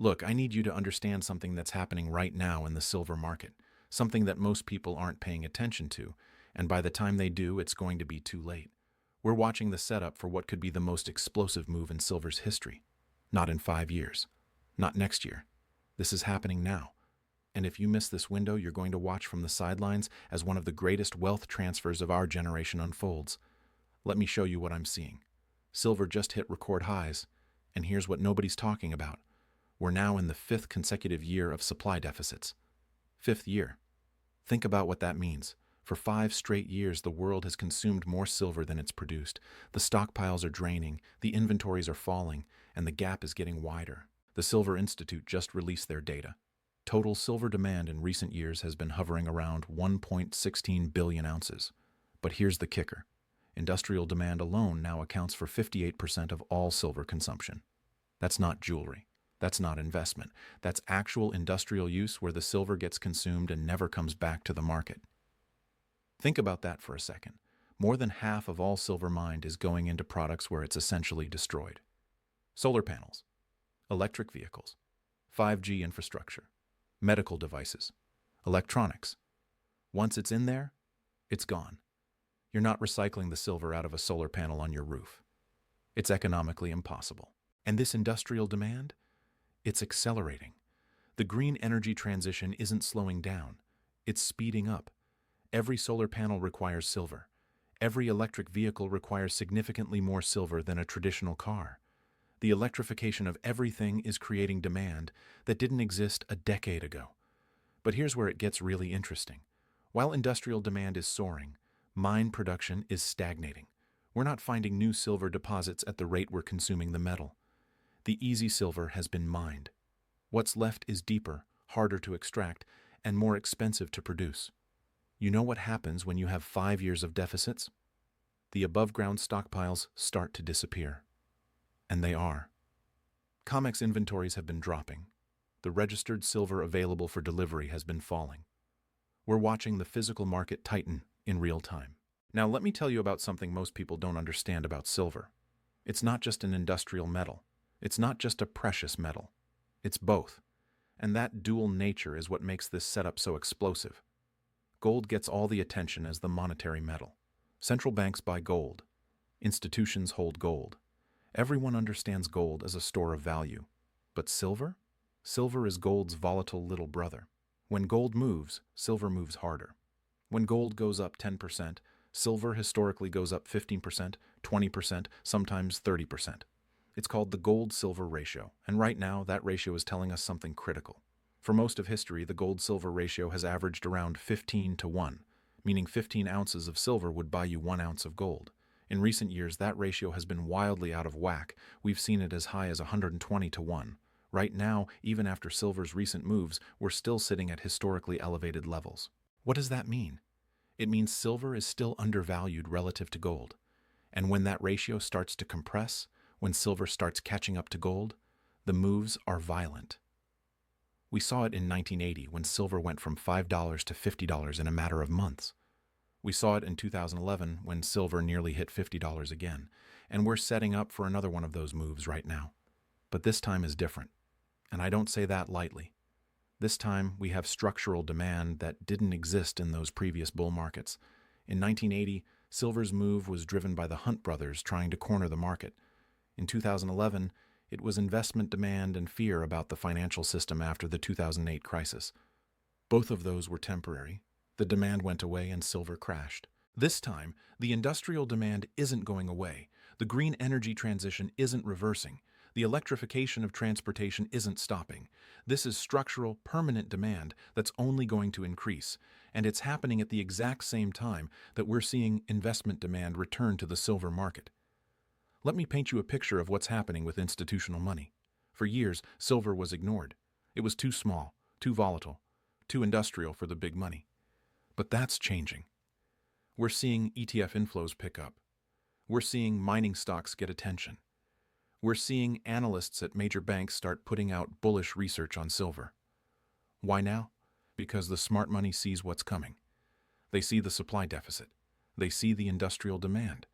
Look, I need you to understand something that's happening right now in the silver market, something that most people aren't paying attention to, and by the time they do, it's going to be too late. We're watching the setup for what could be the most explosive move in silver's history. Not in 5 years. Not next year. This is happening now. And if you miss this window, you're going to watch from the sidelines as one of the greatest wealth transfers of our generation unfolds. Let me show you what I'm seeing. Silver just hit record highs, and here's what nobody's talking about. We're now in the fifth consecutive year of supply deficits. Fifth year. Think about what that means. For 5 straight years, the world has consumed more silver than it's produced. The stockpiles are draining, the inventories are falling, and the gap is getting wider. The Silver Institute just released their data. Total silver demand in recent years has been hovering around 1.16 billion ounces. But here's the kicker. Industrial demand alone now accounts for 58% of all silver consumption. That's not jewelry. That's not investment. That's actual industrial use where the silver gets consumed and never comes back to the market. Think about that for a second. More than half of all silver mined is going into products where it's essentially destroyed. Solar panels, electric vehicles, 5G infrastructure, medical devices, electronics. Once it's in there, it's gone. You're not recycling the silver out of a solar panel on your roof. It's economically impossible. And this industrial demand? It's accelerating. The green energy transition isn't slowing down. It's speeding up. Every solar panel requires silver. Every electric vehicle requires significantly more silver than a traditional car. The electrification of everything is creating demand that didn't exist a decade ago. But here's where it gets really interesting. While industrial demand is soaring, mine production is stagnating. We're not finding new silver deposits at the rate we're consuming the metal. The easy silver has been mined. What's left is deeper, harder to extract, and more expensive to produce. You know what happens when you have 5 years of deficits? The above-ground stockpiles start to disappear. And they are. COMEX inventories have been dropping. The registered silver available for delivery has been falling. We're watching the physical market tighten in real time. Now let me tell you about something most people don't understand about silver. It's not just an industrial metal. It's not just a precious metal. It's both. And that dual nature is what makes this setup so explosive. Gold gets all the attention as the monetary metal. Central banks buy gold. Institutions hold gold. Everyone understands gold as a store of value. But silver? Silver is gold's volatile little brother. When gold moves, silver moves harder. When gold goes up 10%, silver historically goes up 15%, 20%, sometimes 30%. It's called the gold-silver ratio, and right now that ratio is telling us something critical. For most of history, the gold-silver ratio has averaged around 15 to 1, meaning 15 ounces of silver would buy you 1 ounce of gold. In recent years, that ratio has been wildly out of whack. We've seen it as high as 120 to 1. Right now, even after silver's recent moves, we're still sitting at historically elevated levels. What does that mean? It means silver is still undervalued relative to gold. And when that ratio starts to compress, when silver starts catching up to gold, the moves are violent. We saw it in 1980 when silver went from $5 to $50 in a matter of months. We saw it in 2011 when silver nearly hit $50 again, and we're setting up for another one of those moves right now. But this time is different, and I don't say that lightly. This time we have structural demand that didn't exist in those previous bull markets. In 1980, silver's move was driven by the Hunt brothers trying to corner the market. In 2011, it was investment demand and fear about the financial system after the 2008 crisis. Both of those were temporary. The demand went away and silver crashed. This time, the industrial demand isn't going away. The green energy transition isn't reversing. The electrification of transportation isn't stopping. This is structural, permanent demand that's only going to increase. And it's happening at the exact same time that we're seeing investment demand return to the silver market. Let me paint you a picture of what's happening with institutional money. For years, silver was ignored. It was too small, too volatile, too industrial for the big money. But that's changing. We're seeing ETF inflows pick up. We're seeing mining stocks get attention. We're seeing analysts at major banks start putting out bullish research on silver. Why now? Because the smart money sees what's coming. They see the supply deficit. They see the industrial demand.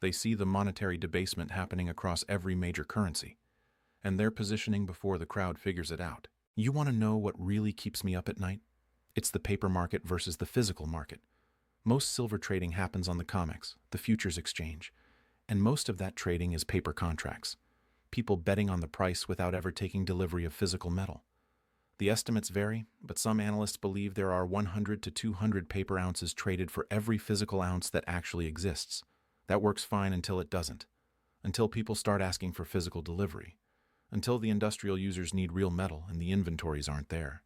They see the monetary debasement happening across every major currency. and they're positioning before the crowd figures it out. You want to know what really keeps me up at night? It's the paper market versus the physical market. Most silver trading happens on the COMEX, the futures exchange, and most of that trading is paper contracts. People betting on the price without ever taking delivery of physical metal. The estimates vary, but some analysts believe there are 100 to 200 paper ounces traded for every physical ounce that actually exists. That works fine until it doesn't. Until people start asking for physical delivery. Until the industrial users need real metal and the inventories aren't there.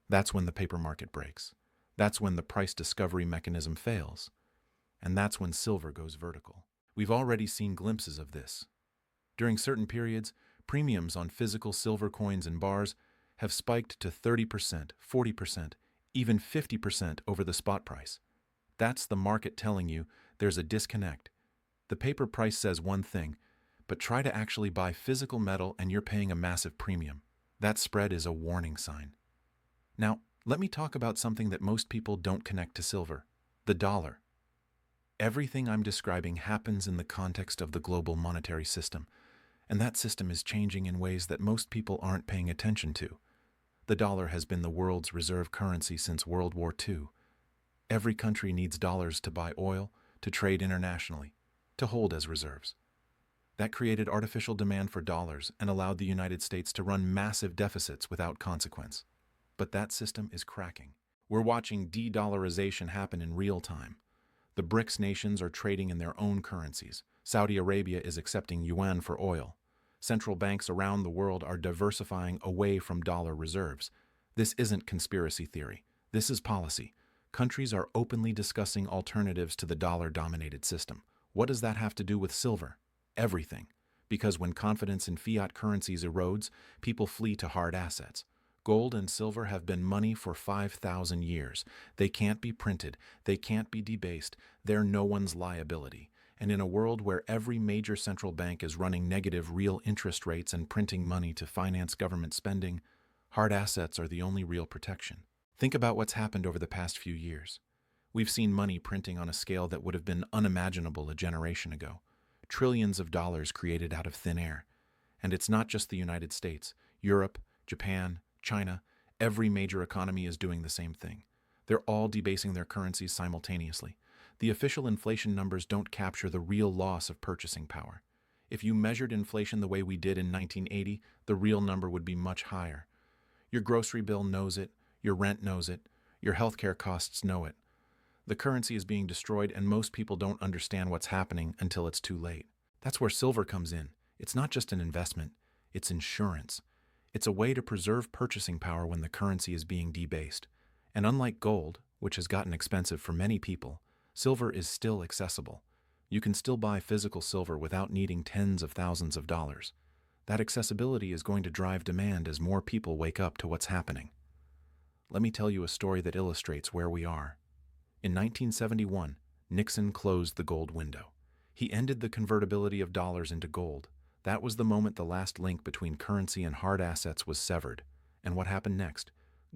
That's when the paper market breaks. That's when the price discovery mechanism fails. And that's when silver goes vertical. We've already seen glimpses of this. During certain periods, premiums on physical silver coins and bars have spiked to 30%, 40%, even 50% over the spot price. That's the market telling you there's a disconnect. The paper price says one thing, but try to actually buy physical metal and you're paying a massive premium. That spread is a warning sign. Now, let me talk about something that most people don't connect to silver: the dollar. Everything I'm describing happens in the context of the global monetary system, and that system is changing in ways that most people aren't paying attention to. The dollar has been the world's reserve currency since World War II. Every country needs dollars to buy oil, to trade internationally, to hold as reserves. That created artificial demand for dollars and allowed the United States to run massive deficits without consequence. But that system is cracking. We're watching de-dollarization happen in real time. The BRICS nations are trading in their own currencies. Saudi Arabia is accepting yuan for oil. Central banks around the world are diversifying away from dollar reserves. This isn't conspiracy theory. This is policy. Countries are openly discussing alternatives to the dollar-dominated system. What does that have to do with silver? Everything. Because when confidence in fiat currencies erodes, people flee to hard assets. Gold and silver have been money for 5,000 years. They can't be printed. They can't be debased. They're no one's liability. And in a world where every major central bank is running negative real interest rates and printing money to finance government spending, hard assets are the only real protection. Think about what's happened over the past few years. We've seen money printing on a scale that would have been unimaginable a generation ago. Trillions of dollars created out of thin air. And it's not just the United States. Europe, Japan, China, every major economy is doing the same thing. They're all debasing their currencies simultaneously. The official inflation numbers don't capture the real loss of purchasing power. If you measured inflation the way we did in 1980, the real number would be much higher. Your grocery bill knows it, your rent knows it, your healthcare costs know it. The currency is being destroyed and most people don't understand what's happening until it's too late. That's where silver comes in. It's not just an investment, it's insurance. It's a way to preserve purchasing power when the currency is being debased. And unlike gold, which has gotten expensive for many people, silver is still accessible. You can still buy physical silver without needing tens of thousands of dollars. That accessibility is going to drive demand as more people wake up to what's happening. Let me tell you a story that illustrates where we are. In 1971, Nixon closed the gold window. He ended the convertibility of dollars into gold. That was the moment the last link between currency and hard assets was severed. And what happened next?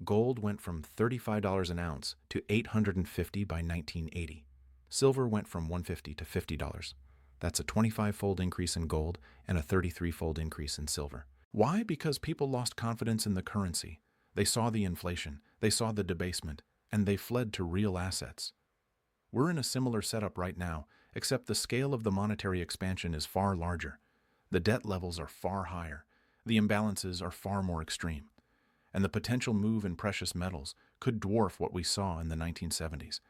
Gold went from $35 an ounce to $850 by 1980. Silver went from $150 to $50. That's a 25-fold increase in gold and a 33-fold increase in silver. Why? Because people lost confidence in the currency. They saw the inflation, they saw the debasement, and they fled to real assets. We're in a similar setup right now, except the scale of the monetary expansion is far larger. The debt levels are far higher. The imbalances are far more extreme. And the potential move in precious metals could dwarf what we saw in the 1970s.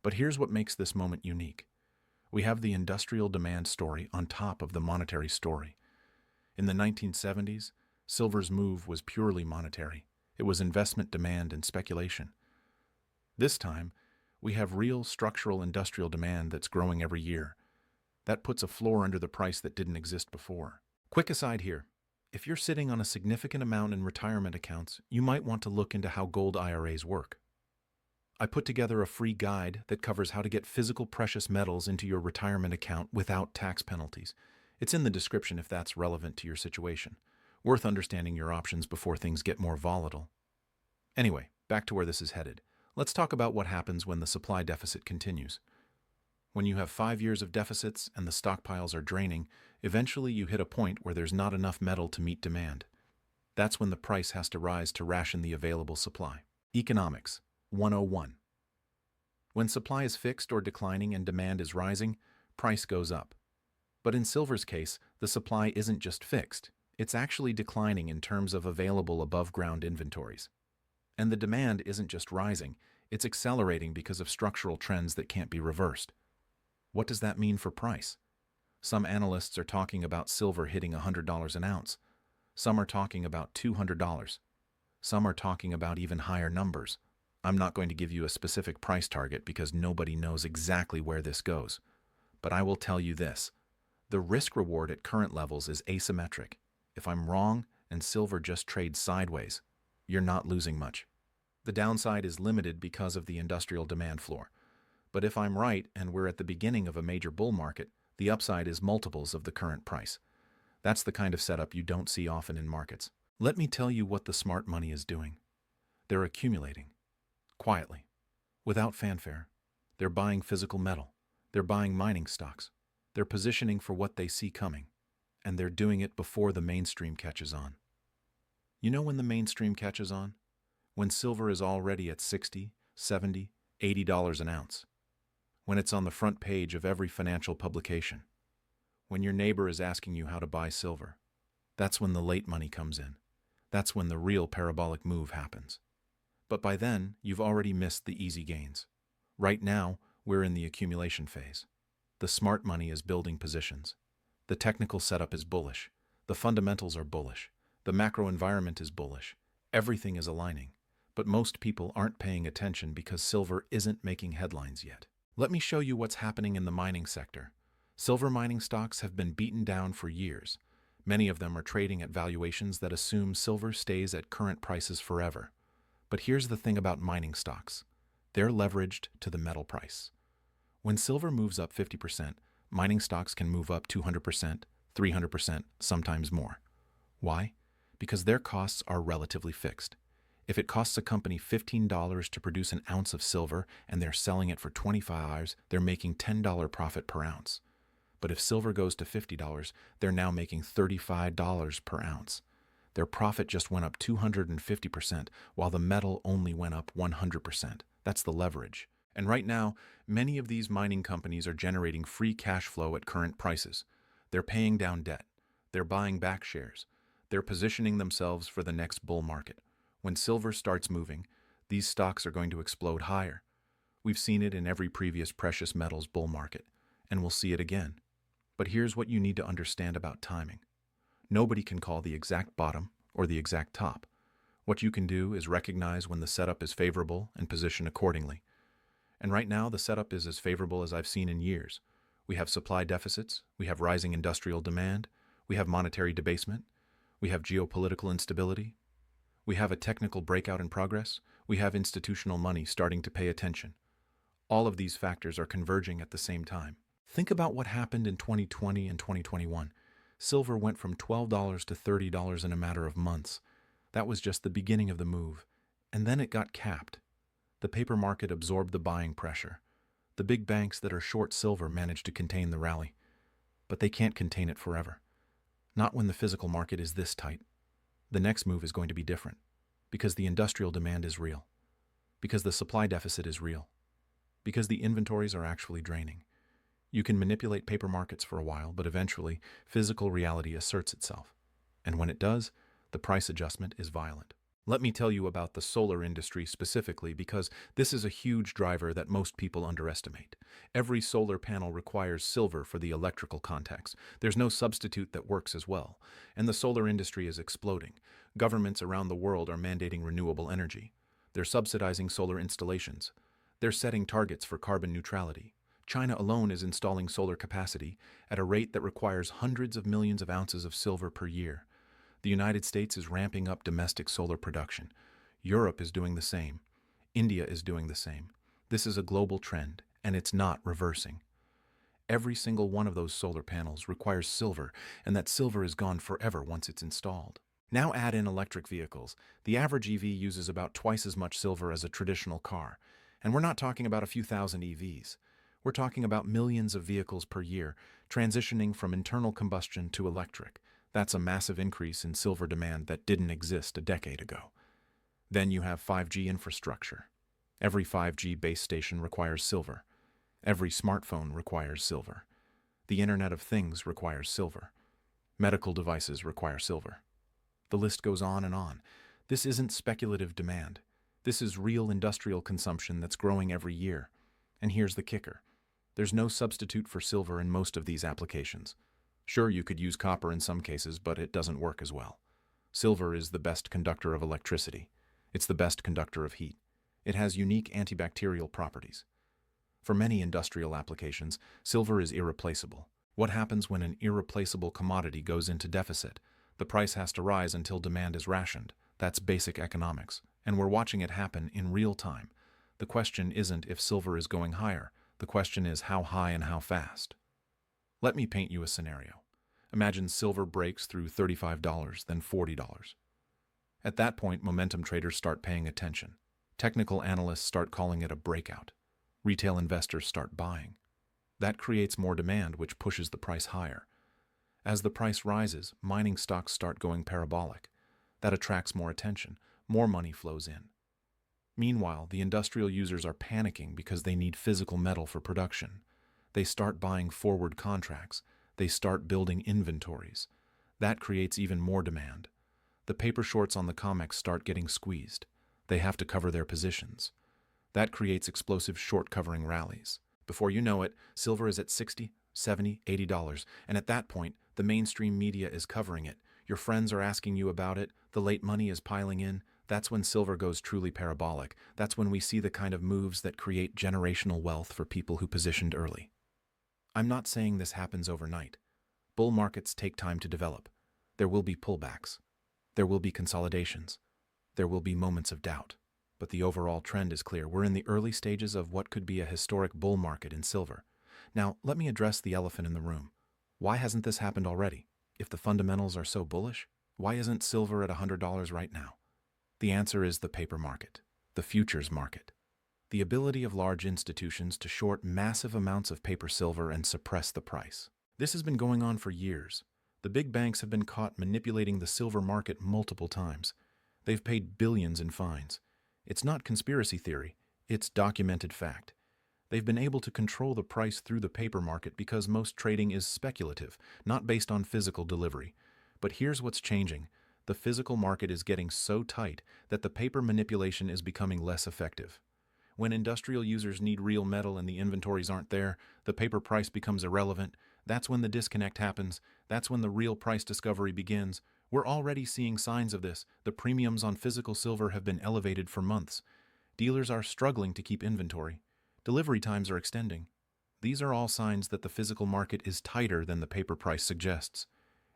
But here's what makes this moment unique. We have the industrial demand story on top of the monetary story. In the 1970s, silver's move was purely monetary. It was investment demand and speculation. This time, we have real structural industrial demand that's growing every year. That puts a floor under the price that didn't exist before. Quick aside here. If you're sitting on a significant amount in retirement accounts, you might want to look into how gold IRAs work. I put together a free guide that covers how to get physical precious metals into your retirement account without tax penalties. It's in the description if that's relevant to your situation. Worth understanding your options before things get more volatile. Anyway, back to where this is headed. Let's talk about what happens when the supply deficit continues. When you have 5 years of deficits and the stockpiles are draining, Eventually, you hit a point where there's not enough metal to meet demand. That's when the price has to rise to ration the available supply. Economics 101. When supply is fixed or declining and demand is rising, price goes up. But in silver's case, the supply isn't just fixed, it's actually declining in terms of available above-ground inventories. And the demand isn't just rising, it's accelerating because of structural trends that can't be reversed. What does that mean for price? Some analysts are talking about silver hitting $100 an ounce. Some are talking about $200. Some are talking about even higher numbers. I'm not going to give you a specific price target because nobody knows exactly where this goes. But I will tell you this. The risk-reward at current levels is asymmetric. If I'm wrong and silver just trades sideways, you're not losing much. The downside is limited because of the industrial demand floor. But if I'm right and we're at the beginning of a major bull market, the upside is multiples of the current price. That's the kind of setup you don't see often in markets. Let me tell you what the smart money is doing. They're accumulating. Quietly. Without fanfare. They're buying physical metal. They're buying mining stocks. They're positioning for what they see coming. And they're doing it before the mainstream catches on. You know when the mainstream catches on? When silver is already at $60, $70, $80 an ounce. When it's on the front page of every financial publication. When your neighbor is asking you how to buy silver. That's when the late money comes in. That's when the real parabolic move happens. But by then, you've already missed the easy gains. Right now, we're in the accumulation phase. The smart money is building positions. The technical setup is bullish. The fundamentals are bullish. The macro environment is bullish. Everything is aligning. But most people aren't paying attention because silver isn't making headlines yet. Let me show you what's happening in the mining sector. Silver mining stocks have been beaten down for years. Many of them are trading at valuations that assume silver stays at current prices forever. But here's the thing about mining stocks. They're leveraged to the metal price. When silver moves up 50%, mining stocks can move up 200%, 300%, sometimes more. Why? Because their costs are relatively fixed. If it costs a company $15 to produce an ounce of silver and they're selling it for $25, they're making $10 profit per ounce. But if silver goes to $50, they're now making $35 per ounce. Their profit just went up 250%, while the metal only went up 100%. That's the leverage. And right now, many of these mining companies are generating free cash flow at current prices. They're paying down debt. They're buying back shares. They're positioning themselves for the next bull market. When silver starts moving, these stocks are going to explode higher. We've seen it in every previous precious metals bull market, and we'll see it again. But here's what you need to understand about timing. Nobody can call the exact bottom or the exact top. What you can do is recognize when the setup is favorable and position accordingly. And right now, the setup is as favorable as I've seen in years. We have supply deficits, we have rising industrial demand, we have monetary debasement, we have geopolitical instability, we have a technical breakout in progress, we have institutional money starting to pay attention. All of these factors are converging at the same time. Think about what happened in 2020 and 2021. Silver went from $12 to $30 in a matter of months. That was just the beginning of the move. And then it got capped. The paper market absorbed the buying pressure. The big banks that are short silver managed to contain the rally. But they can't contain it forever. Not when the physical market is this tight. The next move is going to be different. Because the industrial demand is real. Because the supply deficit is real. Because the inventories are actually draining. You can manipulate paper markets for a while, but eventually, physical reality asserts itself. And when it does, the price adjustment is violent. Let me tell you about the solar industry specifically because this is a huge driver that most people underestimate. Every solar panel requires silver for the electrical contacts. There's no substitute that works as well. And the solar industry is exploding. Governments around the world are mandating renewable energy. They're subsidizing solar installations. They're setting targets for carbon neutrality. China alone is installing solar capacity at a rate that requires hundreds of millions of ounces of silver per year. The United States is ramping up domestic solar production. Europe is doing the same. India is doing the same. This is a global trend, and it's not reversing. Every single one of those solar panels requires silver, and that silver is gone forever once it's installed. Now add in electric vehicles. The average EV uses about twice as much silver as a traditional car. And we're not talking about a few thousand EVs. We're talking about millions of vehicles per year, transitioning from internal combustion to electric. That's a massive increase in silver demand that didn't exist a decade ago. Then you have 5G infrastructure. Every 5G base station requires silver. Every smartphone requires silver. The Internet of Things requires silver. Medical devices require silver. The list goes on and on. This isn't speculative demand. This is real industrial consumption that's growing every year. And here's the kicker. There's no substitute for silver in most of these applications. Sure, you could use copper in some cases, but it doesn't work as well. Silver is the best conductor of electricity. It's the best conductor of heat. It has unique antibacterial properties. For many industrial applications, silver is irreplaceable. What happens when an irreplaceable commodity goes into deficit? The price has to rise until demand is rationed. That's basic economics, and we're watching it happen in real time. The question isn't if silver is going higher. The question is how high and how fast. Let me paint you a scenario. Imagine silver breaks through $35, then $40. At that point, momentum traders start paying attention. Technical analysts start calling it a breakout. Retail investors start buying. That creates more demand, which pushes the price higher. As the price rises, mining stocks start going parabolic. That attracts more attention. More money flows in. Meanwhile, the industrial users are panicking because they need physical metal for production. They start buying forward contracts. They start building inventories. That creates even more demand. The paper shorts on the COMEX start getting squeezed. They have to cover their positions. That creates explosive short covering rallies. Before you know it, silver is at $60, $70, $80, and at that point, the mainstream media is covering it. Your friends are asking you about it. The late money is piling in. That's when silver goes truly parabolic. That's when we see the kind of moves that create generational wealth for people who positioned early. I'm not saying this happens overnight. Bull markets take time to develop. There will be pullbacks. There will be consolidations. There will be moments of doubt. But the overall trend is clear. We're in the early stages of what could be a historic bull market in silver. Now, let me address the elephant in the room. Why hasn't this happened already? If the fundamentals are so bullish, why isn't silver at $100 right now? The answer is the paper market, the futures market. The ability of large institutions to short massive amounts of paper silver and suppress the price. This has been going on for years. The big banks have been caught manipulating the silver market multiple times. They've paid billions in fines. It's not conspiracy theory, it's documented fact. They've been able to control the price through the paper market because most trading is speculative, not based on physical delivery. But here's what's changing. The physical market is getting so tight that the paper manipulation is becoming less effective. When industrial users need real metal and the inventories aren't there, the paper price becomes irrelevant. That's when the disconnect happens. That's when the real price discovery begins. We're already seeing signs of this. The premiums on physical silver have been elevated for months. Dealers are struggling to keep inventory. Delivery times are extending. These are all signs that the physical market is tighter than the paper price suggests.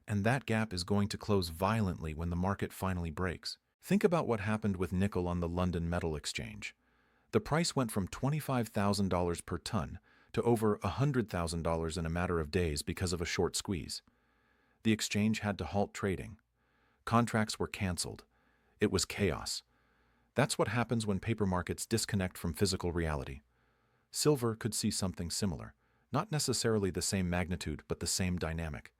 And that gap is going to close violently when the market finally breaks. Think about what happened with nickel on the London Metal Exchange. The price went from $25,000 per ton to over $100,000 in a matter of days because of a short squeeze. The exchange had to halt trading. Contracts were canceled. It was chaos. That's what happens when paper markets disconnect from physical reality. Silver could see something similar, not necessarily the same magnitude, but the same dynamic.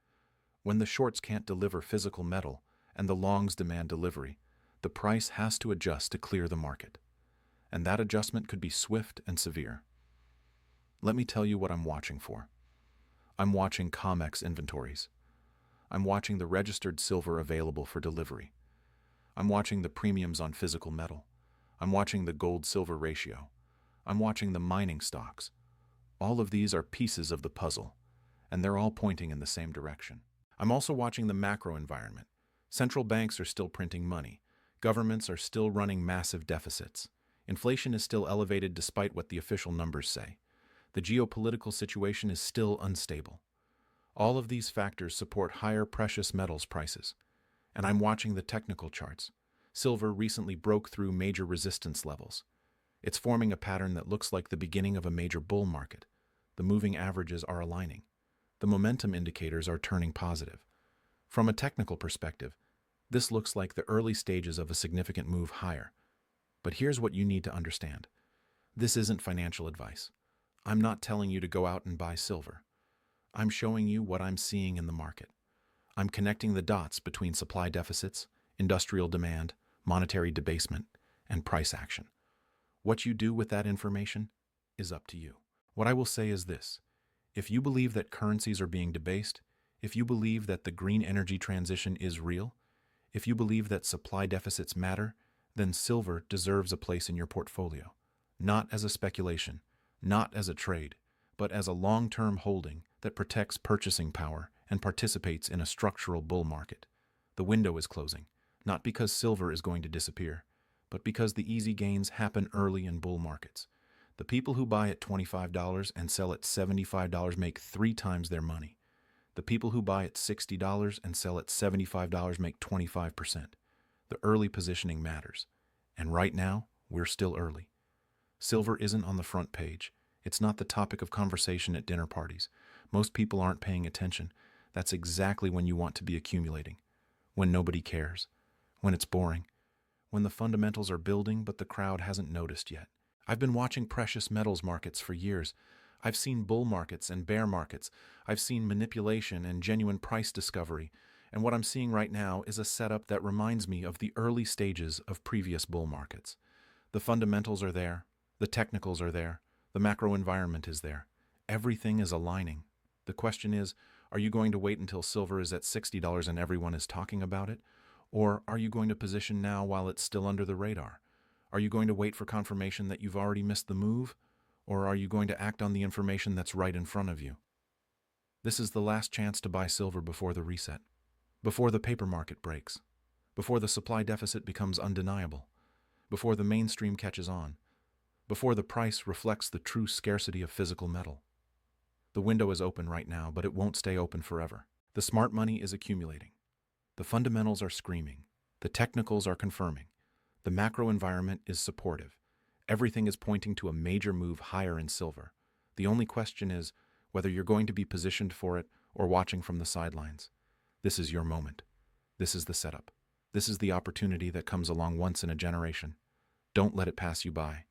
When the shorts can't deliver physical metal and the longs demand delivery, the price has to adjust to clear the market. And that adjustment could be swift and severe. Let me tell you what I'm watching for. I'm watching COMEX inventories. I'm watching the registered silver available for delivery. I'm watching the premiums on physical metal. I'm watching the gold-silver ratio. I'm watching the mining stocks. All of these are pieces of the puzzle, and they're all pointing in the same direction. I'm also watching the macro environment. Central banks are still printing money. Governments are still running massive deficits. Inflation is still elevated despite what the official numbers say. The geopolitical situation is still unstable. All of these factors support higher precious metals prices. And I'm watching the technical charts. Silver recently broke through major resistance levels. It's forming a pattern that looks like the beginning of a major bull market. The moving averages are aligning. The momentum indicators are turning positive. From a technical perspective, this looks like the early stages of a significant move higher. But here's what you need to understand. This isn't financial advice. I'm not telling you to go out and buy silver. I'm showing you what I'm seeing in the market. I'm connecting the dots between supply deficits, industrial demand, monetary debasement, and price action. What you do with that information is up to you. What I will say is this: if you believe that currencies are being debased, if you believe that the green energy transition is real, if you believe that supply deficits matter, then silver deserves a place in your portfolio, not as a speculation, not as a trade, but as a long-term holding that protects purchasing power and participates in a structural bull market. The window is closing, not because silver is going to disappear, but because the easy gains happen early in bull markets. The people who buy at $25 and sell at $75 make 3 times their money. The people who buy at $60 and sell at $75 make 25%. The early positioning matters. And right now, we're still early. Silver isn't on the front page. It's not the topic of conversation at dinner parties. Most people aren't paying attention. That's exactly when you want to be accumulating. When nobody cares. When it's boring. When the fundamentals are building but the crowd hasn't noticed yet. I've been watching precious metals markets for years. I've seen bull markets and bear markets. I've seen manipulation and genuine price discovery. And what I'm seeing right now is a setup that reminds me of the early stages of previous bull markets. The fundamentals are there. The technicals are there. The macro environment is there. Everything is aligning. The question is, are you going to wait until silver is at $60 and everyone is talking about it? Or are you going to position now while it's still under the radar? Are you going to wait for confirmation that you've already missed the move? Or are you going to act on the information that's right in front of you? This is the last chance to buy silver before the reset, before the paper market breaks, before the supply deficit becomes undeniable, before the mainstream catches on, before the price reflects the true scarcity of physical metal. The window is open right now, but it won't stay open forever. The smart money is accumulating. The fundamentals are screaming. The technicals are confirming. The macro environment is supportive. Everything is pointing to a major move higher in silver. The only question is whether you're going to be positioned for it or watching from the sidelines. This is your moment. This is the setup. This is the opportunity that comes along once in a generation. Don't let it pass you by.